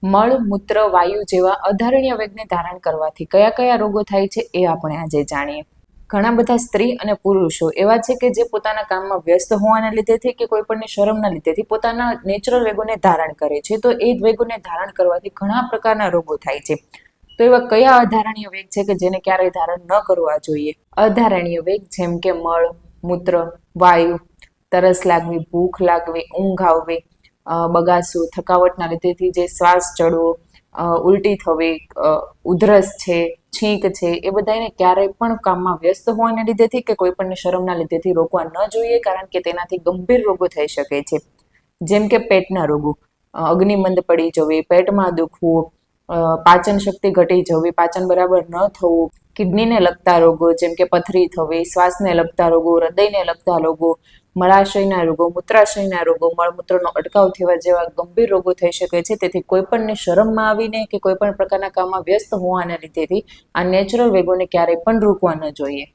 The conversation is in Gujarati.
મળ, મૂત્ર, વાયુ જેવા અધારણીય વેગને ધારણ કરવાથી કયા કયા રોગો થાય છે એ આપણે આજે જાણીએ. ઘણા બધા સ્ત્રી અને પુરુષો એવા છે કે જે પોતાના કામમાં વ્યસ્ત હોવાના લીધેથી કે કોઈ પણની શરમના લીધેથી પોતાના નેચરલ વેગોને ધારણ કરે છે. તો એ જ વેગોને ધારણ કરવાથી ઘણા પ્રકારના રોગો થાય છે. તો એવા કયા અધારણીય વેગ છે કે જેને ક્યારેય ધારણ ન કરવા જોઈએ? અધારણીય વેગ જેમ કે મળ, મૂત્ર, વાયુ, તરસ લાગવી, ભૂખ લાગવી, ઊંઘ આવવી, બગાસું, થકાવટના લીધેથી જે શ્વાસ ચડવો, ઉલટી થવી, ઉધરસ છે, છીંક છે, એ બધાને ક્યારેય પણ કામમાં વ્યસ્ત હોવાને લીધેથી કે કોઈ પણની શરમના લીધેથી રોકવા ન જોઈએ, કારણ કે તેનાથી ગંભીર રોગો થઈ શકે છે. જેમ કે પેટના રોગો, અગ્નિમંદ પડી જવી, પેટમાં દુખવું, પાચન શક્તિ ઘટી જવી, પાચન બરાબર ન થવું, કિડનીને લગતા રોગો જેમ કે પથરી થવી, શ્વાસને લગતા રોગો, હૃદયને લગતા રોગો, મળાશયના રોગો, મૂત્રાશયના રોગો, મળમૂત્રનો અટકાવ થવા જેવા ગંભીર રોગો થઈ શકે છે. તેથી કોઈ પણને શરમમાં આવીને કે કોઈ પણ પ્રકારના કામમાં વ્યસ્ત હોવાના લીધેથી આ નેચરલ વેગોને ક્યારેય પણ રોકવા ન જોઈએ.